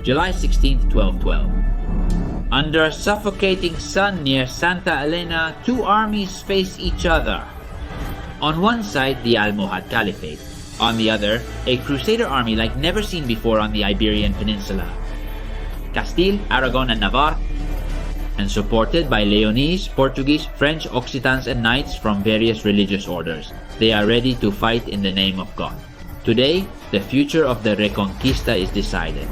July 16, 1212. Under a suffocating sun near Santa Elena, two armies face each other. On one side, the Almohad Caliphate. On the other, a Crusader army like never seen before on the Iberian Peninsula. Castile, Aragon, and Navarre, and supported by Leonese, Portuguese, French, Occitans, and knights from various religious orders. They are ready to fight in the name of God. Today, the future of the Reconquista is decided.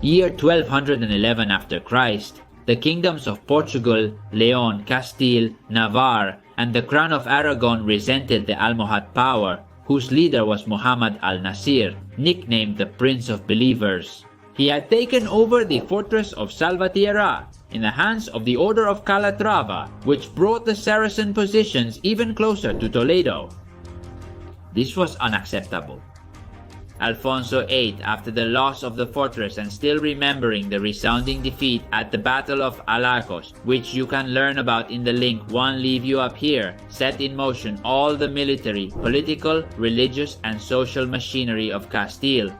Year 1211 after Christ, the kingdoms of Portugal, Leon, Castile, Navarre, and the crown of Aragon resented the Almohad power, whose leader was Muhammad al-Nasir, nicknamed the Prince of Believers. He had taken over the fortress of Salvatierra in the hands of the Order of Calatrava, which brought the Saracen positions even closer to Toledo. This was unacceptable. Alfonso VIII, after the loss of the fortress and still remembering the resounding defeat at the Battle of Alarcos, which you can learn about in the link one leave you up here, set in motion all the military, political, religious, and social machinery of Castile.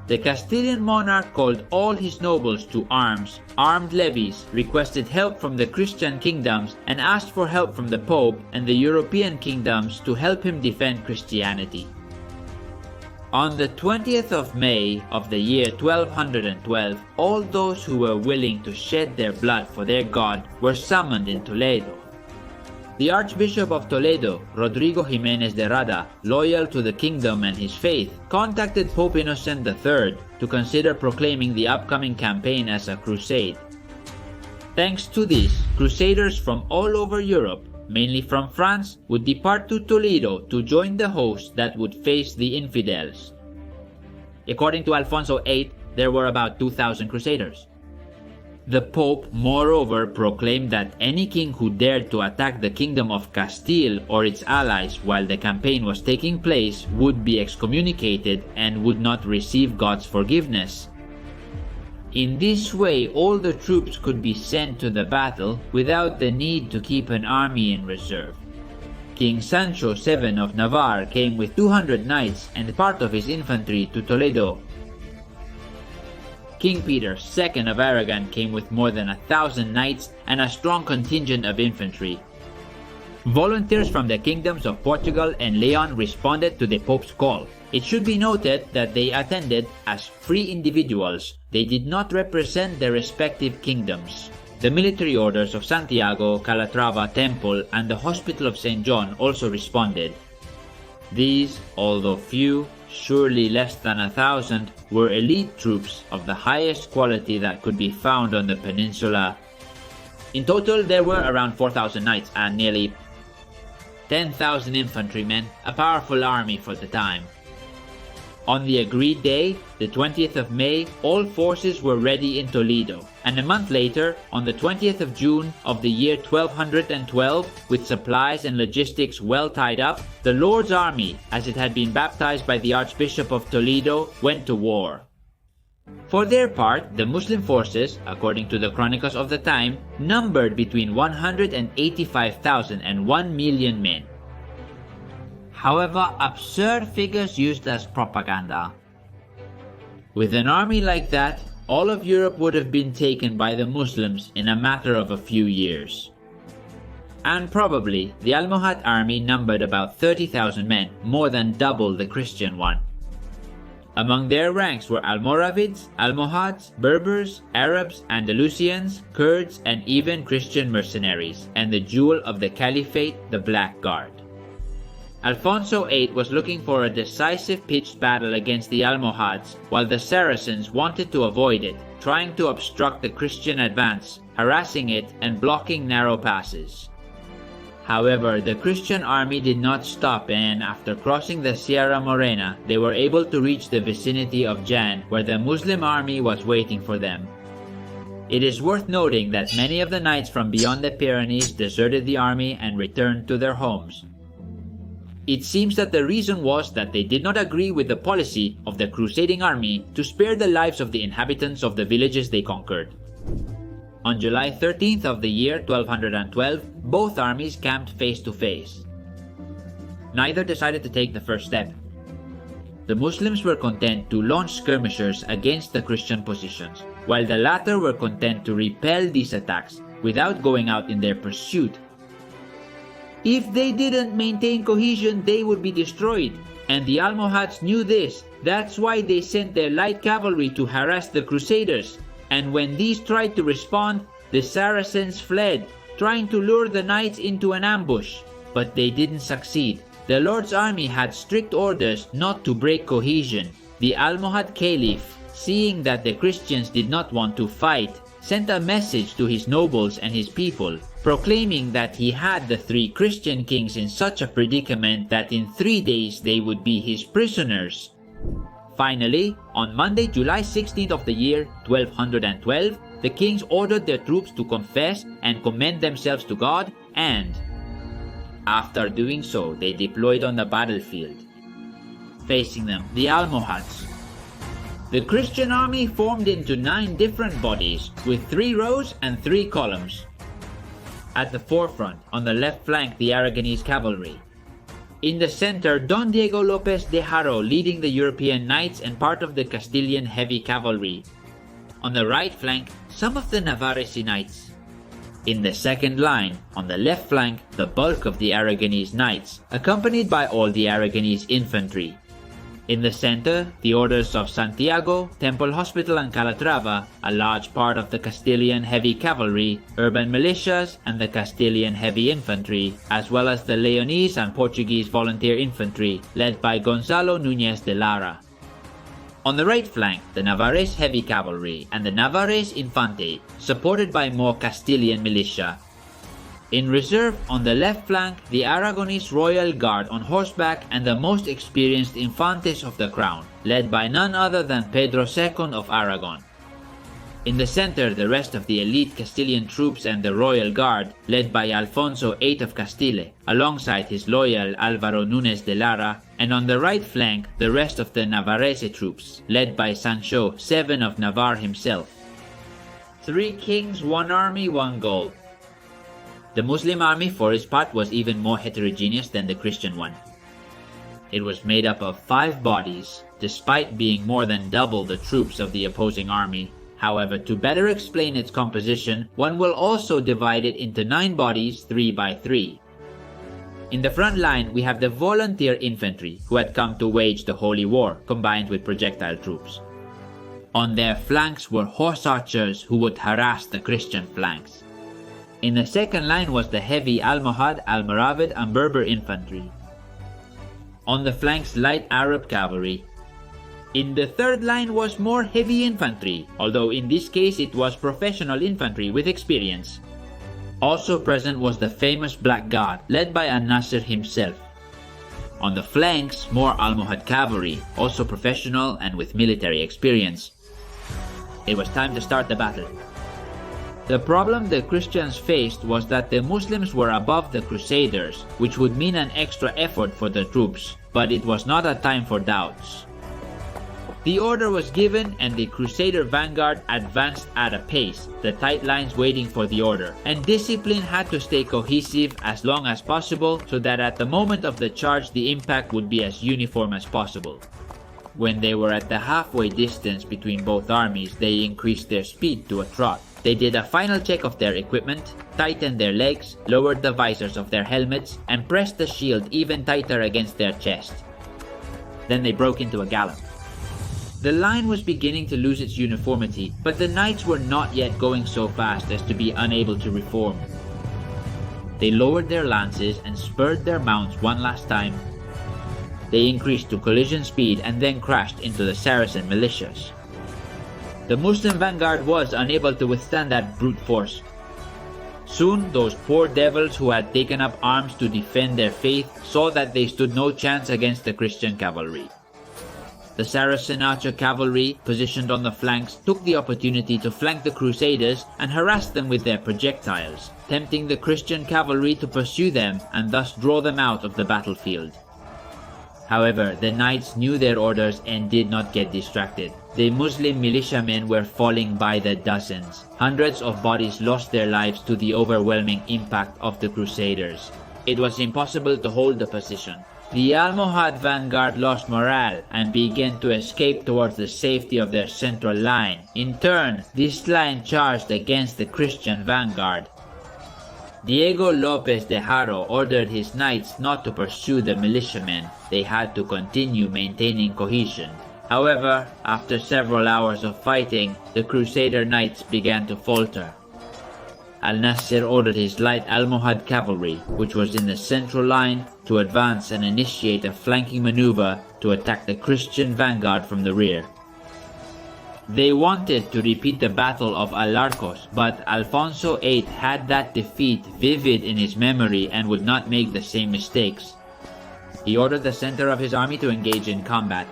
The Castilian monarch called all his nobles to arms, armed levies, requested help from the Christian kingdoms, and asked for help from the Pope and the European kingdoms to help him defend Christianity. On the 20th of May of the year 1212, all those who were willing to shed their blood for their God were summoned in Toledo. The Archbishop of Toledo, Rodrigo Jimenez de Rada, loyal to the kingdom and his faith, contacted Pope Innocent III to consider proclaiming the upcoming campaign as a crusade. Thanks to this, crusaders from all over Europe, mainly from France, would depart to Toledo to join the host that would face the infidels. According to Alfonso VIII, there were about 2,000 crusaders. The Pope, moreover, proclaimed that any king who dared to attack the kingdom of Castile or its allies while the campaign was taking place would be excommunicated and would not receive God's forgiveness. In this way, all the troops could be sent to the battle without the need to keep an army in reserve. King Sancho VII of Navarre came with 200 knights and part of his infantry to Toledo. King Peter II of Aragon came with more than 1,000 knights and a strong contingent of infantry. Volunteers from the kingdoms of Portugal and Leon responded to the Pope's call. It should be noted that they attended as free individuals. They did not represent their respective kingdoms. The military orders of Santiago, Calatrava Temple, and the Hospital of St. John also responded. These, although few, surely less than 1,000, were elite troops of the highest quality that could be found on the peninsula. In total, there were around 4,000 knights and nearly 10,000 infantrymen, a powerful army for the time. On the agreed day, the 20th of May, all forces were ready in Toledo, and a month later, on the 20th of June of the year 1212, with supplies and logistics well tied up, the Lord's Army, as it had been baptized by the Archbishop of Toledo, went to war. For their part, the Muslim forces, according to the chronicles of the time, numbered between 185,000 and 1 million men. However, absurd figures used as propaganda. With an army like that, all of Europe would have been taken by the Muslims in a matter of a few years. And probably, the Almohad army numbered about 30,000 men, more than double the Christian one. Among their ranks were Almoravids, Almohads, Berbers, Arabs, Andalusians, Kurds, and even Christian mercenaries, and the jewel of the Caliphate, the Black Guard. Alfonso VIII was looking for a decisive pitched battle against the Almohads, while the Saracens wanted to avoid it, trying to obstruct the Christian advance, harassing it, and blocking narrow passes. However, the Christian army did not stop, and after crossing the Sierra Morena, they were able to reach the vicinity of Jaén, where the Muslim army was waiting for them. It is worth noting that many of the knights from beyond the Pyrenees deserted the army and returned to their homes. It seems that the reason was that they did not agree with the policy of the crusading army to spare the lives of the inhabitants of the villages they conquered. On July 13th of the year 1212, both armies camped face to face. Neither decided to take the first step. The Muslims were content to launch skirmishers against the Christian positions, while the latter were content to repel these attacks without going out in their pursuit. If they didn't maintain cohesion, they would be destroyed, and the Almohads knew this. That's why they sent their light cavalry to harass the Crusaders, and when these tried to respond, the Saracens fled, trying to lure the knights into an ambush, but they didn't succeed. The Lord's army had strict orders not to break cohesion. The Almohad Caliph, seeing that the Christians did not want to fight, sent a message to his nobles and his people, proclaiming that he had the 3 Christian kings in such a predicament that in 3 days they would be his prisoners. Finally, on Monday, July 16th of the year 1212, the kings ordered their troops to confess and commend themselves to God, and after doing so, they deployed on the battlefield. Facing them, the Almohads. The Christian army formed into 9 different bodies, with 3 rows and 3 columns. At the forefront, on the left flank, the Aragonese cavalry. In the center, Don Diego López de Haro leading the European knights and part of the Castilian heavy cavalry. On the right flank, some of the Navarrese knights. In the second line, on the left flank, the bulk of the Aragonese knights, accompanied by all the Aragonese infantry. In the center, the orders of Santiago, Temple Hospital and Calatrava, a large part of the Castilian heavy cavalry, urban militias, and the Castilian heavy infantry, as well as the Leonese and Portuguese volunteer infantry, led by Gonzalo Núñez de Lara. On the right flank, the Navarrese heavy cavalry and the Navarrese infante, supported by more Castilian militia. In reserve, on the left flank, the Aragonese Royal Guard on horseback and the most experienced infantes of the crown, led by none other than Pedro II of Aragon. In the center, the rest of the elite Castilian troops and the Royal Guard, led by Alfonso VIII of Castile, alongside his loyal Álvaro Núñez de Lara, and on the right flank, the rest of the Navarrese troops, led by Sancho VII of Navarre himself. 3 kings, 1 army, 1 goal. The Muslim army, for its part, was even more heterogeneous than the Christian one. It was made up of 5 bodies, despite being more than double the troops of the opposing army. However, to better explain its composition, one will also divide it into 9 bodies, 3 by 3. In the front line, we have the volunteer infantry, who had come to wage the Holy War, combined with projectile troops. On their flanks were horse archers who would harass the Christian flanks. In the second line was the heavy Almohad, Almoravid and Berber infantry. On the flanks, light Arab cavalry. In the third line was more heavy infantry, although in this case it was professional infantry with experience. Also present was the famous Black Guard, led by An-Nasir himself. On the flanks, more Almohad cavalry, also professional and with military experience. It was time to start the battle. The problem the Christians faced was that the Muslims were above the Crusaders, which would mean an extra effort for the troops, but it was not a time for doubts. The order was given and the Crusader vanguard advanced at a pace, the tight lines waiting for the order, and discipline had to stay cohesive as long as possible so that at the moment of the charge the impact would be as uniform as possible. When they were at the halfway distance between both armies, they increased their speed to a trot. They did a final check of their equipment, tightened their legs, lowered the visors of their helmets, and pressed the shield even tighter against their chest. Then they broke into a gallop. The line was beginning to lose its uniformity, but the knights were not yet going so fast as to be unable to reform. They lowered their lances and spurred their mounts one last time. They increased to collision speed and then crashed into the Saracen militias. The Muslim vanguard was unable to withstand that brute force. Soon, those poor devils who had taken up arms to defend their faith saw that they stood no chance against the Christian cavalry. The Saracen archer cavalry, positioned on the flanks, took the opportunity to flank the Crusaders and harass them with their projectiles, tempting the Christian cavalry to pursue them and thus draw them out of the battlefield. However, the knights knew their orders and did not get distracted. The Muslim militiamen were falling by the dozens. Hundreds of bodies lost their lives to the overwhelming impact of the Crusaders. It was impossible to hold the position. The Almohad vanguard lost morale and began to escape towards the safety of their central line. In turn, this line charged against the Christian vanguard. Diego López de Haro ordered his knights not to pursue the militiamen. They had to continue maintaining cohesion. However, after several hours of fighting, the Crusader knights began to falter. Al-Nasir ordered his light Almohad cavalry, which was in the central line, to advance and initiate a flanking maneuver to attack the Christian vanguard from the rear. They wanted to repeat the Battle of Alarcos, but Alfonso VIII had that defeat vivid in his memory and would not make the same mistakes. He ordered the center of his army to engage in combat.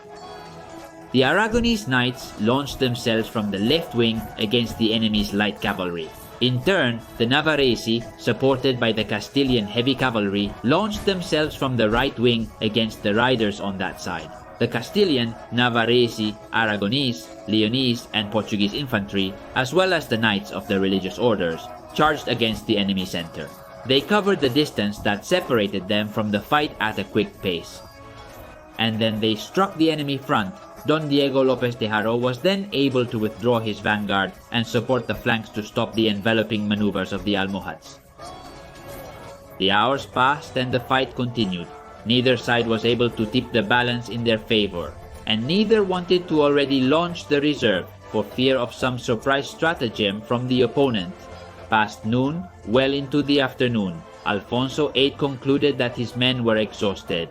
The Aragonese knights launched themselves from the left wing against the enemy's light cavalry. In turn, the Navarrese, supported by the Castilian heavy cavalry, launched themselves from the right wing against the riders on that side. The Castilian, Navarrese, Aragonese, Leonese, and Portuguese infantry, as well as the knights of the religious orders, charged against the enemy center. They covered the distance that separated them from the fight at a quick pace. And then they struck the enemy front. Don Diego López de Haro was then able to withdraw his vanguard and support the flanks to stop the enveloping maneuvers of the Almohads. The hours passed and the fight continued. Neither side was able to tip the balance in their favor, and neither wanted to already launch the reserve for fear of some surprise stratagem from the opponent. Past noon, well into the afternoon, Alfonso VIII concluded that his men were exhausted.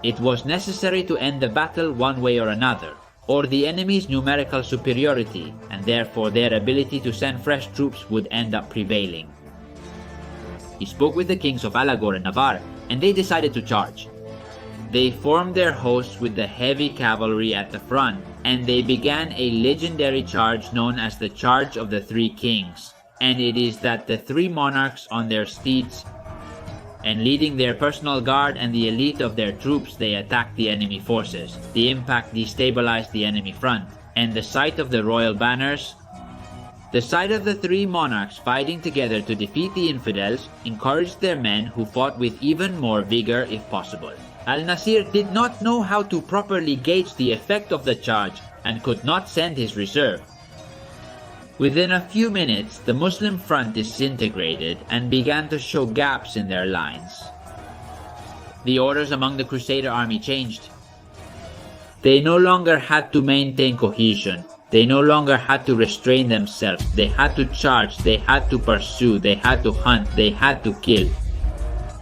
It was necessary to end the battle one way or another, or the enemy's numerical superiority, and therefore their ability to send fresh troops would end up prevailing. He spoke with the kings of Alagor and Navarre, and they decided to charge. They formed their hosts with the heavy cavalry at the front, and they began a legendary charge known as the Charge of the Three Kings. And it is that the three monarchs on their steeds and leading their personal guard and the elite of their troops, they attacked the enemy forces. The impact destabilized the enemy front, and the sight of the royal banners, the sight of the three monarchs fighting together to defeat the infidels, encouraged their men, who fought with even more vigor if possible. Al-Nasir did not know how to properly gauge the effect of the charge and could not send his reserve. Within a few minutes, the Muslim front disintegrated and began to show gaps in their lines. The orders among the Crusader army changed. They no longer had to maintain cohesion. They no longer had to restrain themselves. They had to charge, they had to pursue, they had to hunt, they had to kill.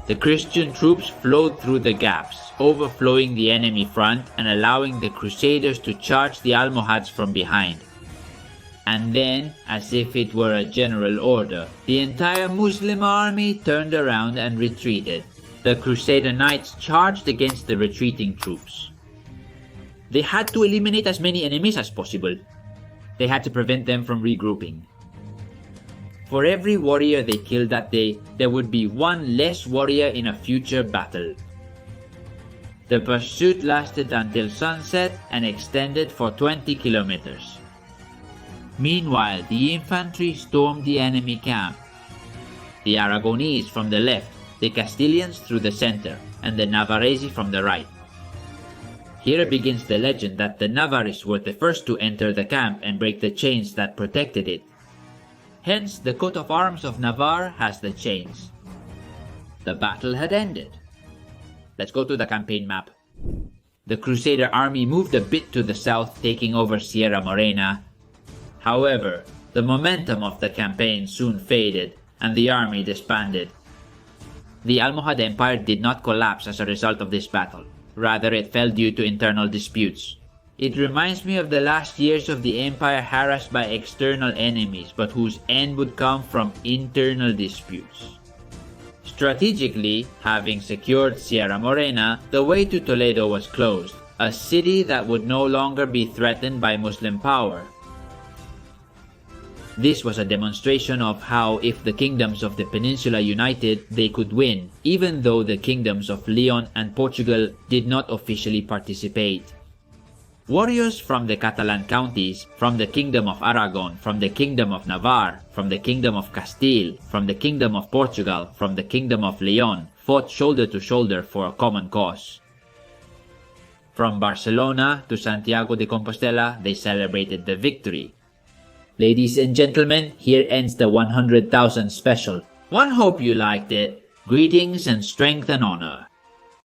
The Christian troops flowed through the gaps, overflowing the enemy front and allowing the Crusaders to charge the Almohads from behind. And then, as if it were a general order, the entire Muslim army turned around and retreated. The Crusader knights charged against the retreating troops. They had to eliminate as many enemies as possible. They had to prevent them from regrouping. For every warrior they killed that day, there would be one less warrior in a future battle. The pursuit lasted until sunset and extended for 20 kilometers. Meanwhile, the infantry stormed the enemy camp. The Aragonese from the left, the Castilians through the center, and the Navarrese from the right. Here begins the legend that the Navarres were the first to enter the camp and break the chains that protected it. Hence, the coat of arms of Navarre has the chains. The battle had ended. Let's go to the campaign map. The Crusader army moved a bit to the south, taking over Sierra Morena. However, the momentum of the campaign soon faded, and the army disbanded. The Almohad Empire did not collapse as a result of this battle. Rather, it fell due to internal disputes. It reminds me of the last years of the empire harassed by external enemies, but whose end would come from internal disputes. Strategically, having secured Sierra Morena, the way to Toledo was closed, a city that would no longer be threatened by Muslim power. This was a demonstration of how, if the kingdoms of the peninsula united, they could win, even though the kingdoms of Leon and Portugal did not officially participate. Warriors from the Catalan counties, from the Kingdom of Aragon, from the Kingdom of Navarre, from the Kingdom of Castile, from the Kingdom of Portugal, from the Kingdom of Leon, fought shoulder to shoulder for a common cause. From Barcelona to Santiago de Compostela, they celebrated the victory. Ladies and gentlemen, here ends the 100,000 special. One hope you liked it. Greetings and strength and honor.